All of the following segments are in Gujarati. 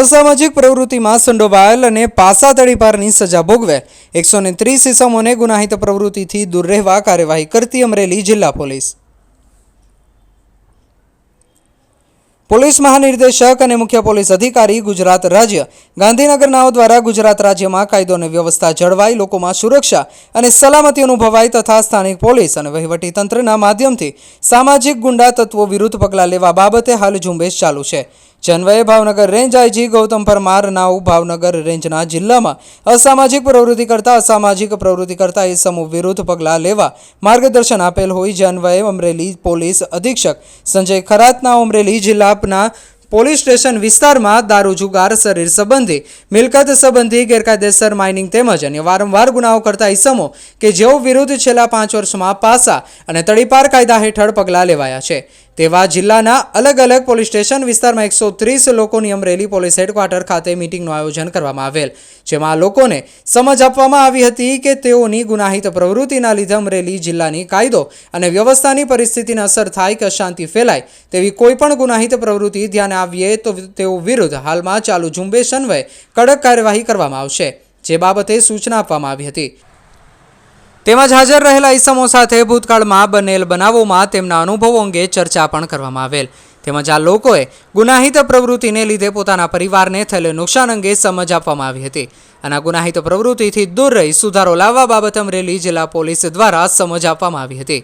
અસામાજિક પ્રવૃત્તિમાં સંડોવાયેલ અને પાસા તડીપારની સજા ભોગવેલ 130 ઇસમોને ગુનાહિત પ્રવૃત્તિથી દૂર રહેવા કાર્યવાહી કરતી અમરેલી જિલ્લા પોલીસ। પોલીસ મહાનિર્દેશક અને મુખ્ય પોલીસ અધિકારી ગુજરાત રાજ્ય ગાંધીનગરનાઓ દ્વારા ગુજરાત રાજ્યમાં કાયદો અને વ્યવસ્થા જળવાઈ લોકોમાં સુરક્ષા અને સલામતી અનુભવાય તથા સ્થાનિક પોલીસ અને વહીવટી તંત્રના માધ્યમથી સામાજિક ગુંડા તત્વો વિરુદ્ધ પગલાં લેવા બાબતે હાલ ઝુંબેશ ચાલુ છે। જન્વયે ભાવનગર રેન્જ આઈજી ગૌતમ પરમાર નાઓ ભાવનગર રેન્જના જિલ્લામાં અસામાજિક પ્રવૃત્તિ કરતા એ સમૂહ વિરુદ્ધ પગલાં લેવા માર્ગદર્શન આપેલ હોય। જન્વયે અમરેલી પોલીસ અધિક્ષક સંજય ખરાતના અમરેલી જિલ્લાના પોલીસ સ્ટેશન વિસ્તારમાં દારૂ જુગાર શરીર સંબંધી મિલકત સંબંધી ગેરકાયદેસર માઇનિંગ તેમજ અન્ય વારંવાર ગુનાઓ કરતા ઇસમો કે જેઓ વિરુદ્ધ છેલ્લા 5 વર્ષમાં પાસા અને તડીપાર કાયદા હેઠળ પગલાં લેવાયા છે તેવા જિલ્લાના અલગ અલગ પોલીસ સ્ટેશન વિસ્તારમાં 130 લોકોની અમરેલી પોલીસ હેડક્વાર્ટર ખાતે મીટિંગનું આયોજન કરવામાં આવેલ, જેમાં લોકોને સમજ આપવામાં આવી હતી કે તેઓની ગુનાહિત પ્રવૃત્તિના લીધે અમરેલી જિલ્લાની કાયદો અને વ્યવસ્થાની પરિસ્થિતિને અસર થાય કે અશાંતિ ફેલાય તેવી કોઈપણ ગુનાહિત પ્રવૃત્તિ ધ્યાને આવીએ તો તેઓ વિરુદ્ધ હાલમાં ચાલુ ઝુંબેશ અન્વયે કડક કાર્યવાહી કરવામાં આવશે, જે બાબતે સૂચના આપવામાં આવી હતી। તેમજ હાજર રહેલા ઇસમો સાથે ભૂતકાળમાં બનેલ બનાવોમાં તેમના અનુભવો અંગે ચર્ચા પણ કરવામાં આવેલ। તેમજ આ લોકોએ ગુનાહિત પ્રવૃત્તિને લીધે પોતાના પરિવારને થયેલ નુકસાન અંગે સમજ આપવામાં આવી હતી અને ગુનાહિત પ્રવૃત્તિથી દૂર રહી સુધારો લાવવા બાબતે અમરેલી જિલ્લા પોલીસ દ્વારા સમજ આપવામાં આવી હતી।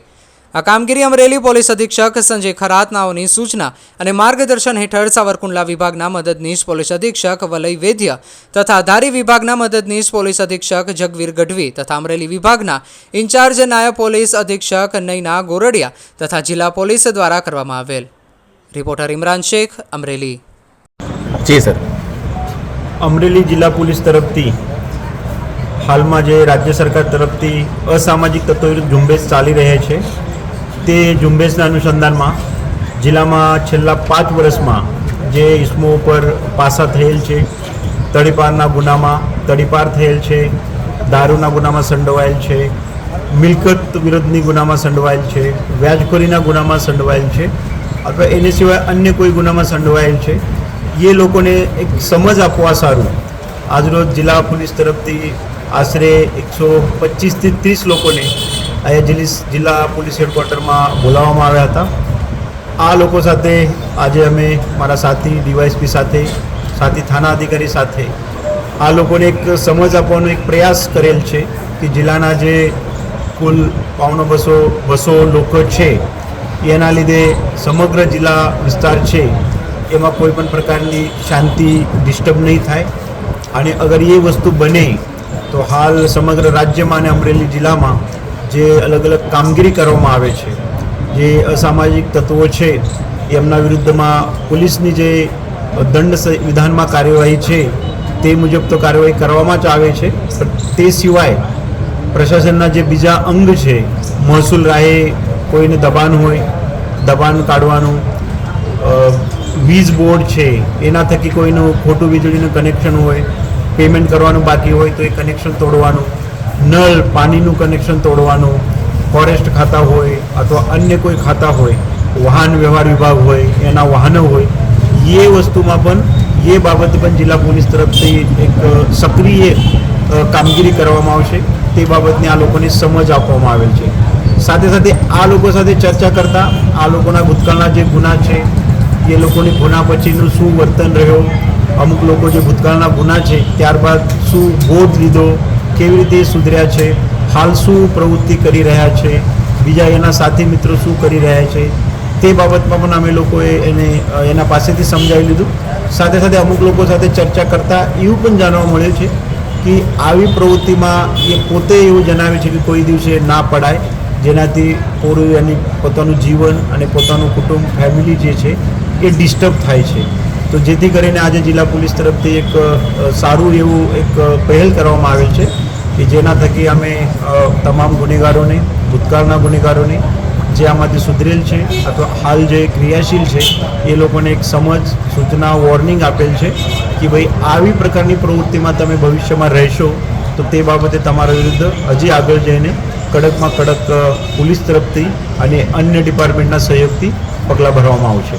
આ કામગીરી અમરેલી પોલીસ અધિક્ષક સંજય ખરાતનાઓની સૂચના અને માર્ગદર્શન હેઠળ સાવરકુંડલા વિભાગના મદદનીશ પોલીસ અધિક્ષક વલય વૈદ્ય તથા ધારી વિભાગના મદદનીશ પોલીસ અધિક્ષક જગવીર ગઢવી તથા અમરેલી વિભાગના ઇન્ચાર્જ નાયબ પોલીસ અધિક્ષક નૈના ગોરડિયા તથા જિલ્લા પોલીસ દ્વારા કરવામાં આવેલ। રિપોર્ટર ઇમરાન શેખ, અમરેલી। જી સર, અમરેલી જિલ્લા પોલીસ તરફથી હાલમાં જે રાજ્ય સરકાર તરફથી અસામાજિક તત્વો વિરુદ્ધ ઝુંબેશ ચાલી રહે છે તે ઝુંબેશના અનુસંધાનમાં જિલ્લામાં છેલ્લા 5 વર્ષમાં જે ઇસમો ઉપર પાસા થયેલ છે, તડીપારના ગુનામાં તડીપાર થયેલ છે, દારૂના ગુનામાં સંડોવાયેલ છે, મિલકત વિરોધની ગુનામાં સંડોવાયેલ છે, વ્યાજખોરીના ગુનામાં સંડોવાયેલ છે અથવા એને સિવાય અન્ય કોઈ ગુનામાં સંડોવાયેલ છે, એ લોકોને એક સમજ આપવા સારું આજરોજ જિલ્લા પોલીસ તરફથી આશરે 125 થી 30 લોકોને અહીંયા જિલ્લા પોલીસ હેડક્વાર્ટરમાં બોલાવવામાં આવ્યા હતા। આ લોકો સાથે આજે અમે મારા સાથી ડીવાયએસપી સાથે થાના અધિકારી સાથે આ લોકોને એક સમજ આપવાનો એક પ્રયાસ કરેલ છે કે જિલ્લાના જે કુલ 200 લોકો છે એના લીધે સમગ્ર જિલ્લા વિસ્તાર છે એમાં કોઈ પણ પ્રકારની શાંતિ ડિસ્ટર્બ નહીં થાય અને અગર એ વસ્તુ બને તો હાલ સમગ્ર રાજ્યમાં અને અમરેલી જિલ્લામાં જે અલગ અલગ કામગીરી કરવામાં આવે છે, જે અસામાજિક તત્વો છે એમના વિરુદ્ધમાં પોલીસની જે દંડ વિધાનમાં કાર્યવાહી છે તે મુજબ તો કાર્યવાહી કરવામાં જ આવે છે, તે સિવાય પ્રશાસનના જે બીજા અંગ છે, મહેસૂલ રાહે કોઈને દબાણ હોય દબાણ કાઢવાનું, વીજ બોર્ડ છે એના થકી કોઈનું ખોટું વીજળીનું કનેક્શન હોય, પેમેન્ટ કરવાનું બાકી હોય તો એ કનેક્શન તોડવાનું, નળ પાણીનું કનેક્શન તોડવાનું, ફોરેસ્ટ ખાતા હોય અથવા અન્ય કોઈ ખાતા હોય, વાહન વ્યવહાર વિભાગ હોય એના વાહનો હોય, એ વસ્તુમાં પણ એ બાબતે પણ જિલ્લા પોલીસ તરફથી એક સક્રિય કામગીરી કરવામાં આવશે, તે બાબતની આ લોકોને સમજ આપવામાં આવેલ છે। સાથે સાથે આ લોકો સાથે ચર્ચા કરતાં આ લોકોના ભૂતકાળના જે ગુના છે એ લોકોની ગુના પછીનું શું વર્તન રહ્યો, અમુક લોકો જે ભૂતકાળના ગુના છે ત્યારબાદ શું બોધ લીધો, કેવી રીતે સુધર્યા છે, હાલ શું પ્રવૃત્તિ કરી રહ્યા છે, બીજા એના સાથી મિત્રો શું કરી રહ્યા છે, તે બાબતમાં પણ અમે લોકોએ એના પાસેથી સમજાવી લીધું। સાથે સાથે અમુક લોકો સાથે ચર્ચા કરતાં એવું પણ જાણવા મળ્યું છે કે આવી પ્રવૃત્તિમાં એ પોતે એવું જણાવે છે કે કોઈ દિવસે ના પડાય, જેનાથી પૂરું એની પોતાનું જીવન અને પોતાનું કુટુંબ ફેમિલી જે છે એ ડિસ્ટર્બ થાય છે। તો જેથી કરીને આજે જિલ્લા પોલીસ તરફથી એક સારું એવું એક પહેલ કરવામાં આવેલ છે કે જેના થકી અમે તમામ ગુનેગારોને, ભૂતકાળના ગુનેગારોને જે આમાંથી સુધરેલ છે અથવા હાલ જે ક્રિયાશીલ છે એ લોકોને એક સમજ, સૂચના, વોર્નિંગ આપેલ છે કે ભાઈ આવી પ્રકારની પ્રવૃત્તિમાં તમે ભવિષ્યમાં રહેશો તો તે બાબતે તમારા વિરુદ્ધ હજી આગળ જઈને કડકમાં કડક પોલીસ તરફથી અને અન્ય ડિપાર્ટમેન્ટના સહયોગથી પગલાં ભરવામાં આવશે।